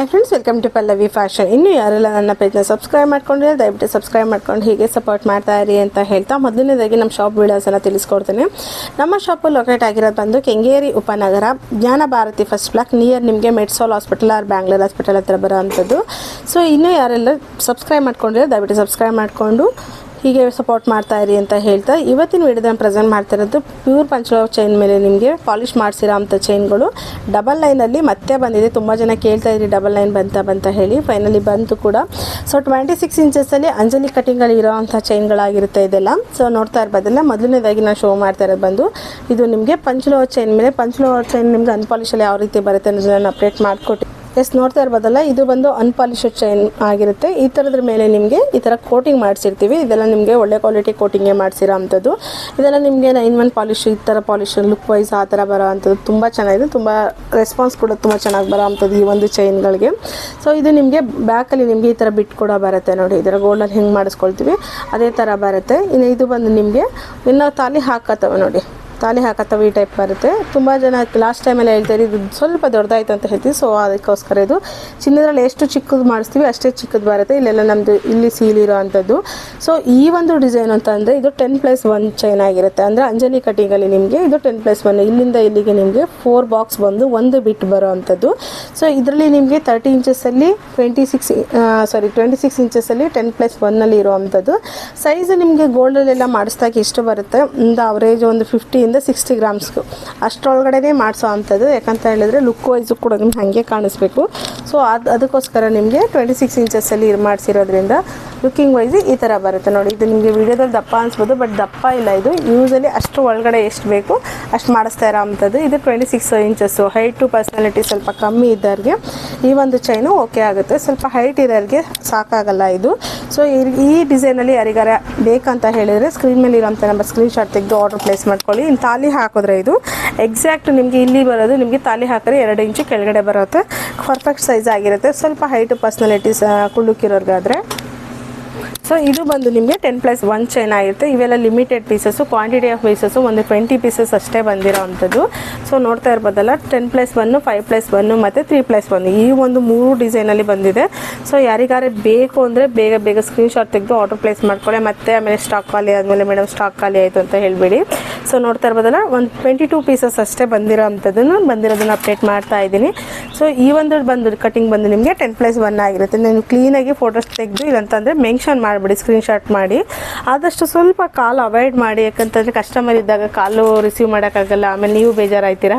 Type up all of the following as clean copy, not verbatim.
Hi friends, welcome to Pallavi fashion. ಇನ್ನೂ ಯಾರೆಲ್ಲ ನನ್ನ ಪೇಜ್ನ ಸಬ್ಸ್ಕ್ರೈಬ್ ಮಾಡ್ಕೊಂಡಿರೋ ದಯವಿಟ್ಟು ಸಬ್ಸ್ಕ್ರೈಬ್ ಮಾಡ್ಕೊಂಡು ಹೀಗೆ ಸಪೋರ್ಟ್ ಮಾಡ್ತಾ ಇರಿ ಅಂತ ಹೇಳ್ತಾ ಮೊದಲನೇದಾಗಿ ನಮ್ಮ ಶಾಪ್ ವಿಡಿಯೋಸನ್ನು ತಿಳಿಸ್ಕೊಡ್ತೀನಿ. ನಮ್ಮ ಶಾಪು ಲೊಕೇಟ್ ಆಗಿರೋದು ಬಂದು ಕೆಂಗೇರಿ ಉಪನಗರ ಜ್ಞಾನ ಭಾರತಿ ಫಸ್ಟ್ ಬ್ಲಾಕ್ ನಿಯರ್ ನಿಮಗೆ ಮೆಡ್ಸೋಲ್ ಹಾಸ್ಪಿಟಲ್ ಆರ್ ಬ್ಯಾಂಗ್ಳೂರ್ ಹಾಸ್ಪಿಟಲ್ ಹತ್ರ ಬರೋ ಅಂಥದ್ದು. ಸೊ ಇನ್ನೂ ಯಾರೆಲ್ಲ ಸಬ್ಸ್ಕ್ರೈಬ್ ಮಾಡ್ಕೊಂಡಿರೋ ದಯವಿಟ್ಟು ಸಬ್ಸ್ಕ್ರೈಬ್ ಮಾಡಿಕೊಂಡು ಹೀಗೆ ಸಪೋರ್ಟ್ ಮಾಡ್ತಾ ಇರಿ ಅಂತ ಹೇಳ್ತಾ ಇವತ್ತಿನ ವಿಡಿಯೋದಲ್ಲಿ ಪ್ರೆಸೆಂಟ್ ಮಾಡ್ತಾ ಇರೋದು ಪ್ಯೂರ್ ಪಂಚಲೋಹ ಚೈನ್ ಮೇಲೆ ನಿಮಗೆ ಪಾಲಿಷ್ ಮಾಡಿಸಿರೋ ಅಂಥ ಚೈನ್ಗಳು ಡಬಲ್ ಲೈನಲ್ಲಿ ಮತ್ತೆ ಬಂದಿದೆ. ತುಂಬ ಜನ ಕೇಳ್ತಾ ಇದ್ರಿ ಡಬಲ್ ಲೈನ್ ಬಂತ ಹೇಳಿ, ಫೈನಲಿ ಬಂತು ಕೂಡ. ಸೊ 26 ಇಂಚಸಲ್ಲಿ ಅಂಜಲಿ ಕಟಿಂಗಲ್ಲಿ ಇರೋ ಅಂಥ ಚೈನ್ಗಳಾಗಿರುತ್ತೆ ಇದೆಲ್ಲ. ಸೊ ನೋಡ್ತಾ ಇರ್ಬೋದಲ್ಲ, ಮೊದಲನೇದಾಗಿ ನಾನು ಶೋ ಮಾಡ್ತಾ ಇರೋದು ಬಂದು ಇದು ನಿಮಗೆ ಪಂಚಲೋಹ ಚೈನ್ ಮೇಲೆ. ಪಂಚಲೋಹ ಚೈನ್ ನಿಮ್ಗೆ ಅನ್ಪಾಲಿಶಲ್ಲಿ ಯಾವ ರೀತಿ ಬರುತ್ತೆ ಅನ್ನೋದನ್ನು ಅಪ್ಡೇಟ್ ಮಾಡಿಕೊಟ್ಟು ನೋಡ್ತಾ ಇರ್ಬೋದಲ್ಲ, ಇದು ಬಂದು ಅನ್ಪಾಲಿಶ್ಡ್ ಚೈನ್ ಆಗಿರುತ್ತೆ. ಈ ಥರದ್ರ ಮೇಲೆ ನಿಮಗೆ ಈ ಥರ ಕೋಟಿಂಗ್ ಮಾಡಿಸಿರ್ತೀವಿ. ಇದೆಲ್ಲ ನಿಮಗೆ ಒಳ್ಳೆ ಕ್ವಾಲಿಟಿ ಕೋಟಿಂಗೇ ಮಾಡಿಸಿರೋ ಅಂಥದ್ದು. ಇದೆಲ್ಲ ನಿಮಗೆ 9-1 ಪಾಲಿಶ್, ಈ ಥರ ಪಾಲಿಶ್ ಲುಕ್ ವೈಸ್ ಆ ಥರ ಬರೋ ಅಂಥದ್ದು ತುಂಬ ಚೆನ್ನಾಗಿದೆ. ತುಂಬ ರೆಸ್ಪಾನ್ಸ್ ಕೂಡ ತುಂಬ ಚೆನ್ನಾಗಿ ಬರೋ ಅಂಥದ್ದು ಈ ಒಂದು ಚೈನ್ಗಳಿಗೆ. ಸೊ ಇದು ನಿಮಗೆ ಬ್ಯಾಕಲ್ಲಿ ನಿಮಗೆ ಈ ಥರ ಬಿಟ್ಟು ಕೂಡ ಬರುತ್ತೆ ನೋಡಿ. ಇದರ ಗೋಲ್ಡಲ್ಲಿ ಹೆಂಗೆ ಮಾಡಿಸ್ಕೊಳ್ತೀವಿ ಅದೇ ಥರ ಬರುತ್ತೆ. ಇನ್ನು ಇದು ಬಂದು ನಿಮಗೆ ಇನ್ನು ತಾಲಿ ಹಾಕತ್ತವೆ ನೋಡಿ, ತಾಲಿ ಹಾಕತ್ತವೆ ಈ ಟೈಪ್ ಬರುತ್ತೆ. ತುಂಬ ಜನ ಲಾಸ್ಟ್ ಟೈಮೆಲ್ಲ ಹೇಳ್ತಾರೆ ಇದು ಸ್ವಲ್ಪ ದೊಡ್ಡದಾಯ್ತು ಅಂತ ಹೇಳ್ತೀವಿ. ಸೊ ಅದಕ್ಕೋಸ್ಕರ ಇದು ಚಿನ್ನದ್ರಲ್ಲಿ ಎಷ್ಟು ಚಿಕ್ಕದು ಮಾಡಿಸ್ತೀವಿ ಅಷ್ಟೇ ಚಿಕ್ಕದು ಬರುತ್ತೆ. ಇಲ್ಲೆಲ್ಲ ನಮ್ಮದು ಇಲ್ಲಿ ಸೀಲಿರೋ ಅಂಥದ್ದು. ಸೊ ಈ ಒಂದು ಡಿಸೈನ್ ಅಂತ ಅಂದರೆ ಇದು 10+1 ಚೈನ್ ಆಗಿರುತ್ತೆ. ಅಂದರೆ ಅಂಜಲಿ ಕಟಿಂಗಲ್ಲಿ ನಿಮಗೆ ಇದು 10+1, ಇಲ್ಲಿಂದ ಇಲ್ಲಿಗೆ ನಿಮಗೆ 4 ಬಾಕ್ಸ್ ಬಂದು ಒಂದು ಬಿಟ್ ಬರೋ ಅಂಥದ್ದು. ಸೊ ಇದರಲ್ಲಿ ನಿಮಗೆ 30 ಇಂಚಸಲ್ಲಿ 26 ಇಂಚಸಲ್ಲಿ 10+1 ಇರೋ ಅಂಥದ್ದು. ಸೈಜ್ ನಿಮಗೆ ಗೋಲ್ಡಲ್ಲೆಲ್ಲ ಮಾಡಿಸ್ದಾಗೆ ಎಷ್ಟು ಬರುತ್ತೆ ಒಂದು ಅವರೇಜ್ ಒಂದು 50 60 ಗ್ರಾಮ್ಸ್ಗೂ ಅಷ್ಟರೊಳಗಡೆ ಮಾಡಿಸೋ ಅಂಥದ್ದು. ಯಾಕಂತ ಹೇಳಿದ್ರೆ ಲುಕ್ ವೈಸು ಕೂಡ ನಿಮ್ಗೆ ಹಾಗೆ ಕಾಣಿಸ್ಬೇಕು. ಸೊ ಅದಕ್ಕೋಸ್ಕರ ನಿಮಗೆ 26 ಇಂಚಸಲ್ಲಿ ಮಾಡಿಸಿರೋದ್ರಿಂದ ಲುಕ್ಕಿಂಗ್ ವೈಸ್ ಈ ಥರ ಬರುತ್ತೆ ನೋಡಿ. ಇದು ನಿಮಗೆ ವಿಡಿಯೋದಲ್ಲಿ ದಪ್ಪ ಅನಿಸ್ಬೋದು, ಬಟ್ ದಪ್ಪ ಇಲ್ಲ. ಇದು ಯೂಸಲಿ ಅಷ್ಟು ಒಳಗಡೆ ಎಷ್ಟು ಬೇಕು ಅಷ್ಟು ಮಾಡಿಸ್ತಾ ಇರೋ ಅಂಥದ್ದು. ಇದು 26 ಇಂಚಸ್ಸು. ಹೈಟು ಪರ್ಸ್ನಾಲಿಟಿ ಸ್ವಲ್ಪ ಕಮ್ಮಿ ಇದ್ದವ್ರಿಗೆ ಈ ಒಂದು ಚೈನು ಓಕೆ ಆಗುತ್ತೆ. ಸ್ವಲ್ಪ ಹೈಟ್ ಇರೋರಿಗೆ ಸಾಕಾಗಲ್ಲ ಇದು. ಸೊ ಈ ಡಿಸೈನಲ್ಲಿ ಯಾರಿಗಾರ ಬೇಕಂತ ಹೇಳಿದರೆ ಸ್ಕ್ರೀನ್ ಮೇಲೆ ಇರೋಂಥ ನಂಬರ್ ಸ್ಕ್ರೀನ್ಶಾಟ್ ತೆಗೆದು ಆರ್ಡರ್ ಪ್ಲೇಸ್ ಮಾಡ್ಕೊಳ್ಳಿ. ಇನ್ನು ತಾಲಿ ಹಾಕಿದ್ರೆ ಇದು ಎಕ್ಸಾಕ್ಟ್ ನಿಮಗೆ ಇಲ್ಲಿ ಬರೋದು ನಿಮಗೆ ತಾಲಿ ಹಾಕಿದ್ರೆ 2 ಇಂಚು ಕೆಳಗಡೆ ಬರುತ್ತೆ. ಪರ್ಫೆಕ್ಟ್ ಸೈಜ್ ಆಗಿರುತ್ತೆ. ಸ್ವಲ್ಪ ಹೈಟು ಪರ್ಸ್ನಾಲಿಟೀಸ್ ಕುಳ್ಳುಕ್ಕಿರೋರ್ಗಾದರೆ. ಸೊ ಇದು ಬಂದು ನಿಮಗೆ 10+1 ಚೈನ್ ಆಗಿರುತ್ತೆ. ಇವೆಲ್ಲ limited pieces, quantity of pieces ಒಂದು 20 ಪೀಸಸ್ ಅಷ್ಟೇ ಬಂದಿರೋ ಅಂಥದ್ದು. ಸೊ ನೋಡ್ತಾ ಇರ್ಬೋದಲ್ಲ, 10+1, 5+1 ಮತ್ತು 3+1 ಈ ಒಂದು 3 ಡಿಸೈನಲ್ಲಿ ಬಂದಿದೆ. ಸೊ ಯಾರಿಗಾರೆ ಬೇಕು ಅಂದರೆ ಬೇಗ ಸ್ಕ್ರೀನ್ಶಾಟ್ ತೆಗೆದು ಆರ್ಡರ್ ಪ್ಲೇಸ್ ಮಾಡ್ಕೊಳ್ಳಿ. ಮತ್ತೆ ಆಮೇಲೆ ಸ್ಟಾಕ್ ಖಾಲಿ ಆದಮೇಲೆ ಮೇಡಮ್ ಸ್ಟಾಕ್ ಖಾಲಿ ಆಯಿತು ಅಂತ ಹೇಳಬೇಡಿ. ಸೊ ನೋಡ್ತಾ ಇರ್ಬೋದಲ್ಲ, ಒಂದು 22 ಪೀಸಸ್ ಅಷ್ಟೇ ಬಂದಿರೋ ಬಂದಿರೋದನ್ನು ಅಪ್ಡೇಟ್ ಮಾಡ್ತಾ ಇದ್ದೀನಿ. ಸೊ ಈ ಒಂದು ಬಂದು ಕಟಿಂಗ್ ಬಂದು ನಿಮಗೆ 10+1 ಆಗಿರುತ್ತೆ. ನಾನು ಕ್ಲೀನಾಗಿ ಫೋಟೋಸ್ ತೆಗೆದು ಇಲ್ಲಂತಂದರೆ ಮೆನ್ಷನ್ ಮಾಡಿಬಿಡಿ, ಸ್ಕ್ರೀನ್ಶಾಟ್ ಮಾಡಿ. ಆದಷ್ಟು ಸ್ವಲ್ಪ ಕಾಲು ಅವಾಯ್ಡ್ ಮಾಡಿ, ಯಾಕಂತಂದರೆ ಕಸ್ಟಮರ್ ಇದ್ದಾಗ ಕಾಲು ರಿಸೀವ್ ಮಾಡೋಕ್ಕಾಗಲ್ಲ, ಆಮೇಲೆ ನೀವು ಬೇಜಾರಾಯ್ತೀರಾ.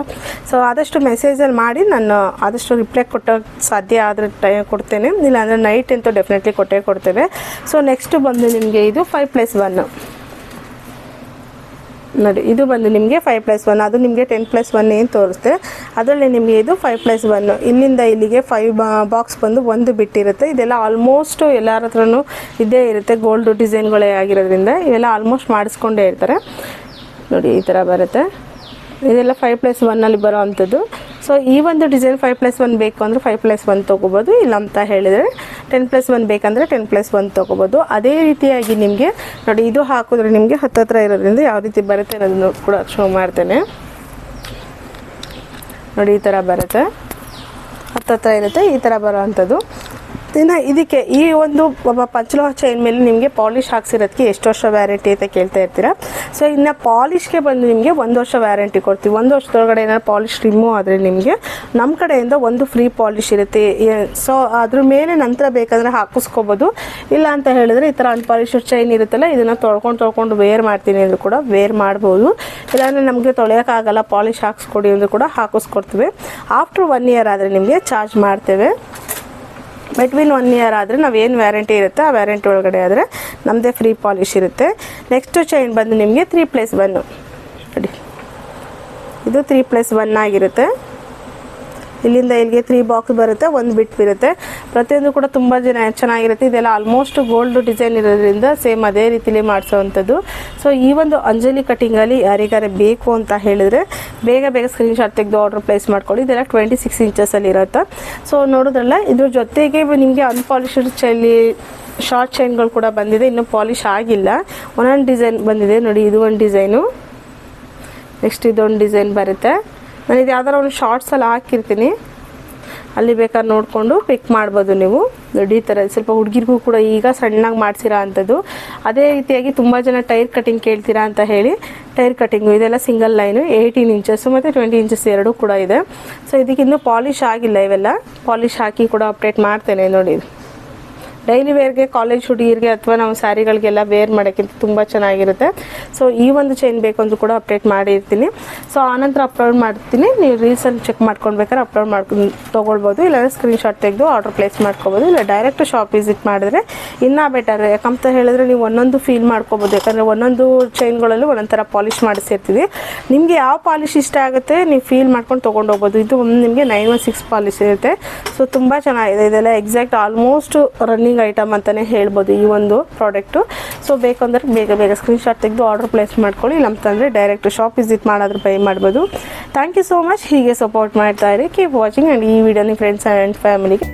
ಸೊ ಆದಷ್ಟು ಮೆಸೇಜಲ್ಲಿ ಮಾಡಿ ನಾನು ಆದಷ್ಟು ರಿಪ್ಲೈ ಕೊಟ್ಟೋಕ್ಕೆ ಸಾಧ್ಯ ಆದರೆ ಕೊಡ್ತೇನೆ. ಇಲ್ಲಾಂದರೆ ನೈಟ್ ಅಂತೂ ಡೆಫಿನೆಟ್ಲಿ ಕೊಡ್ತೇವೆ. ಸೊ ನೆಕ್ಸ್ಟ್ ಬಂದು ನಿಮಗೆ ಇದು 5+1 ನೋಡಿ. ಇದು ಬಂದು ನಿಮಗೆ 5+1, ಅದು ನಿಮಗೆ 10+1 ಏನು ತೋರಿಸುತ್ತೆ. ಅದರಲ್ಲಿ ನಿಮಗೆ ಇದು 5+1. ಇಲ್ಲಿಂದ ಇಲ್ಲಿಗೆ 5 ಬಾಕ್ಸ್ ಬಂದು ಒಂದು ಬಿಟ್ಟಿರುತ್ತೆ. ಇದೆಲ್ಲ ಆಲ್ಮೋಸ್ಟ್ ಎಲ್ಲರ ಹತ್ರನೂ ಇದೇ ಇರುತ್ತೆ. ಗೋಲ್ಡ್ ಡಿಸೈನ್ಗಳೇ ಆಗಿರೋದ್ರಿಂದ ಇವೆಲ್ಲ ಆಲ್ಮೋಸ್ಟ್ ಮಾಡಿಸ್ಕೊಂಡೇ ಇರ್ತಾರೆ ನೋಡಿ. ಈ ಥರ ಬರುತ್ತೆ. ಇದೆಲ್ಲ 5+1 ಬರೋ ಅಂಥದ್ದು. ಸೊ ಈ ಒಂದು ಡಿಸೈನ್ 5+1 ಬೇಕು ಅಂದರೆ 5+1 ತೊಗೋಬೋದು. ಇಲ್ಲ ಅಂತ ಹೇಳಿದರೆ 10+1 ಬೇಕಂದರೆ 10+1 ತೊಗೋಬೋದು. ಅದೇ ರೀತಿಯಾಗಿ ನಿಮಗೆ ನೋಡಿ, ಇದು ಹಾಕಿದ್ರೆ ನಿಮಗೆ ಹತ್ತಿರ ಇರೋದ್ರಿಂದ ಯಾವ ರೀತಿ ಬರುತ್ತೆ ಅನ್ನೋದನ್ನು ಕೂಡ ಶೋ ಮಾಡ್ತೇನೆ ನೋಡಿ. ಈ ಥರ ಬರುತ್ತೆ, ಹತ್ತಿರ ಇರುತ್ತೆ, ಈ ಥರ ಬರೋ ಅಂಥದ್ದು. ಇನ್ನು ಇದಕ್ಕೆ ಈ ಒಂದು ಪಂಚಲೋಹ ಚೈನ್ ಮೇಲೆ ನಿಮಗೆ ಪಾಲಿಷ್ ಹಾಕ್ಸಿರೋದಕ್ಕೆ ಎಷ್ಟು ವರ್ಷ ವ್ಯಾರಂಟಿ ಅಂತ ಕೇಳ್ತಾ ಇರ್ತೀರಾ. ಸೊ ಇನ್ನು ಪಾಲಿಷ್ಗೆ ಬಂದು ನಿಮಗೆ 1 ವರ್ಷ ವ್ಯಾರಂಟಿ ಕೊಡ್ತೀವಿ. 1 ವರ್ಷದೊಳಗಡೆ ಏನಾದ್ರು ಪಾಲಿಶ್ ರಿಮೂವ್ ಆದರೆ ನಿಮಗೆ ನಮ್ಮ ಕಡೆಯಿಂದ ಒಂದು ಫ್ರೀ ಪಾಲಿಶ್ ಇರುತ್ತೆ. ಸೊ ಅದ್ರ ಮೇಲೆ ನಂತರ ಬೇಕಂದರೆ ಹಾಕಿಸ್ಕೋಬೋದು. ಇಲ್ಲ ಅಂತ ಹೇಳಿದ್ರೆ ಈ ಥರ ಅನ್ಪಾಲಿಶ್ಡ್ ಚೈನ್ ಇರುತ್ತಲ್ಲ, ಇದನ್ನು ತೊಳ್ಕೊಂಡು ವೇರ್ ಮಾಡ್ತೀನಿ ಅಂದರೂ ಕೂಡ ವೇರ್ ಮಾಡ್ಬೋದು. ಇಲ್ಲಾಂದರೆ ನಮಗೆ ತೊಳೆಯೋಕ್ಕಾಗಲ್ಲ, ಪಾಲಿಶ್ ಹಾಕ್ಸ್ಕೊಡಿ ಅಂದರೂ ಕೂಡ ಹಾಕಿಸ್ಕೊಡ್ತೀವಿ. ಆಫ್ಟರ್ 1 ಇಯರ್ ಆದರೆ ನಿಮಗೆ ಚಾರ್ಜ್ ಮಾಡ್ತೇವೆ. ಬಿಟ್ವೀನ್ 1 ಇಯರ್ ಆದರೆ ನಾವೇನು ವ್ಯಾರಂಟಿ ಇರುತ್ತೆ ಆ ವ್ಯಾರಂಟಿ ಒಳಗಡೆ ಆದರೆ ನಮ್ಮದೇ ಫ್ರೀ ಪಾಲಿಶ್ ಇರುತ್ತೆ. ನೆಕ್ಸ್ಟ್ ಚೈನ್ ಬಂದು ನಿಮಗೆ 3+1 ನೋಡಿ. ಇದು 3+1 ಆಗಿರುತ್ತೆ. ಇಲ್ಲಿಂದ ಇಲ್ಲಿಗೆ 3 ಬಾಕ್ಸ್ ಬರುತ್ತೆ, ಒಂದು ಬಿಟ್ ಇರುತ್ತೆ. ಪ್ರತಿಯೊಂದು ಕೂಡ ತುಂಬ ಚೆನ್ನಾಗಿರುತ್ತೆ. ಇದೆಲ್ಲ ಆಲ್ಮೋಸ್ಟ್ ಗೋಲ್ಡ್ ಡಿಸೈನ್ ಇರೋದ್ರಿಂದ ಸೇಮ್ ಅದೇ ರೀತಿಲಿ ಮಾಡಿಸೋವಂಥದ್ದು. ಸೊ ಈ ಒಂದು ಅಂಜಲಿ ಕಟಿಂಗಲ್ಲಿ ಯಾರಿಗಾರೆ ಬೇಕು ಅಂತ ಹೇಳಿದರೆ ಬೇಗ ಸ್ಕ್ರೀನ್ಶಾಟ್ ತೆಗೆದು ಆರ್ಡರ್ ಪ್ಲೇಸ್ ಮಾಡ್ಕೊಳ್ಳಿ. ಇದೆಲ್ಲ 26 ಇಂಚಸಲ್ಲಿ ಇರುತ್ತೆ. ಸೊ ನೋಡಿದ್ರಲ್ಲ, ಇದ್ರ ಜೊತೆಗೆ ನಿಮಗೆ ಅನ್ಪಾಲಿಶ್ಡ್ ಶಾರ್ಟ್ ಚೈನ್ಗಳು ಕೂಡ ಬಂದಿದೆ. ಇನ್ನೂ ಪಾಲಿಶ್ ಆಗಿಲ್ಲ. ಒಂದೊಂದು ಡಿಸೈನ್ ಬಂದಿದೆ ನೋಡಿ. ಇದು ಒಂದು ಡಿಸೈನು, ನೆಕ್ಸ್ಟ್ ಇದೊಂದು ಡಿಸೈನ್ ಬರುತ್ತೆ. ನಾನು ಇದು ಯಾವ್ದಾರ ಒಂದು ಶಾರ್ಟ್ಸಲ್ಲಿ ಹಾಕಿರ್ತೀನಿ. ಅಲ್ಲಿ ಬೇಕಾದ್ರೆ ನೋಡಿಕೊಂಡು ಪಿಕ್ ಮಾಡ್ಬೋದು ನೀವು. ಈ ಥರ ಸ್ವಲ್ಪ ಹುಡುಗಿರಿಗೂ ಕೂಡ ಈಗ ಸಣ್ಣಗೆ ಮಾಡಿಸಿರೋ ಅಂಥದ್ದು. ಅದೇ ರೀತಿಯಾಗಿ ತುಂಬ ಜನ ಟೈರ್ ಕಟಿಂಗ್ ಕೇಳ್ತೀರಾ ಅಂತ ಹೇಳಿ ಟೈರ್ ಕಟಿಂಗು ಇದೆಲ್ಲ ಸಿಂಗಲ್ ಲೈನು 18 ಇಂಚಸ್ಸು ಮತ್ತು 20 ಇಂಚಸ್ ಎರಡೂ ಕೂಡ ಇದೆ. ಸೊ ಇದಕ್ಕಿನ್ನೂ ಪಾಲಿಷ್ ಆಗಿಲ್ಲ, ಇವೆಲ್ಲ ಪಾಲಿಷ್ ಹಾಕಿ ಕೂಡ ಅಪ್ಡೇಟ್ ಮಾಡ್ತೇನೆ ನೋಡಿ. ಡೈಲಿ ವೇರ್ಗೆ, ಕಾಲೇಜ್ ಹುಡುಗಿರಿಗೆ ಅಥವಾ ನಾವು ಸ್ಯಾರಿಗಳಿಗೆಲ್ಲ ವೇರ್ ಮಾಡೋಕ್ಕಿಂತ ತುಂಬ ಚೆನ್ನಾಗಿರುತ್ತೆ. ಸೊ ಈ ಒಂದು ಚೈನ್ ಬೇಕು ಅಂತ ಕೂಡ ಅಪ್ಡೇಟ್ ಮಾಡಿರ್ತೀನಿ. ಸೊ ಆನಂತರ ಅಪ್ಲೋಡ್ ಮಾಡ್ತೀನಿ, ನೀವು ರೀಲ್ಸಲ್ಲಿ ಚೆಕ್ ಮಾಡ್ಕೊಳ್ಬೇಕಾದ್ರೆ ಅಪ್ಲೋಡ್ ಮಾಡ್ಕೊಂಡು ತೊಗೊಳ್ಬೋದು. ಇಲ್ಲಾಂದರೆ ಸ್ಕ್ರೀನ್ಶಾಟ್ ತೆಗೆದು ಆರ್ಡರ್ ಪ್ಲೇಸ್ ಮಾಡ್ಕೊಬೋದು. ಇಲ್ಲ ಡೈರೆಕ್ಟ್ ಶಾಪ್ ವಿಸಿಟ್ ಮಾಡಿದ್ರೆ ಇನ್ನೂ ಬೆಟರ್. ಯಾಕಂತ ಹೇಳಿದ್ರೆ ನೀವು ಒಂದೊಂದು ಫೀಲ್ ಮಾಡ್ಕೊಬೋದು. ಯಾಕಂದರೆ ಒಂದೊಂದು ಚೈನ್ಗಳಲ್ಲೂ ಒಂದೊಂದು ಥರ ಪಾಲಿಷ್ ಮಾಡಿಸಿರ್ತೀವಿ. ನಿಮಗೆ ಯಾವ ಪಾಲಿಷ್ ಇಷ್ಟ ಆಗುತ್ತೆ ನೀವು ಫೀಲ್ ಮಾಡ್ಕೊಂಡು ತೊಗೊಂಡೋಗ್ಬೋದು. ಇದು ನಿಮಗೆ 916 ಪಾಲಿಷ್ ಇರುತ್ತೆ. ಸೊ ತುಂಬ ಚೆನ್ನಾಗಿದೆ. ಇದೆಲ್ಲ ಎಕ್ಸಾಕ್ಟ್ ಆಲ್ಮೋಸ್ಟ್ ರನ್ನಿಂಗ್ ಐಟಮ್ ಅಂತಲೇ ಹೇಳ್ಬೋದು ಈ ಒಂದು ಪ್ರಾಡಕ್ಟು. ಸೊ ಬೇಕಂದ್ರೆ ಬೇಗ ಸ್ಕ್ರೀನ್ಶಾಟ್ ತೆಗೆದು ಆರ್ಡರ್ ಪ್ಲೇಸ್ ಮಾಡ್ಕೊಳ್ಳಿ. ನಮ್ಮಂತಂದರೆ ಡೈರೆಕ್ಟ್ ಶಾಪ್ ವಿಸಿಟ್ ಮಾಡೋದ್ರ ಬೈ ಮಾಡ್ಬೋದು. Thank you so much. ಹೀಗೆ ಸಪೋರ್ಟ್ ಮಾಡ್ತಾ ಇರಿ. Keep watching. ಆ್ಯಂಡ್ ಈ ವಿಡಿಯೋ ನಿಮ್ಮ ಫ್ರೆಂಡ್ಸ್ ಆ್ಯಂಡ್ ಫ್ಯಾಮಿಲಿಗೆ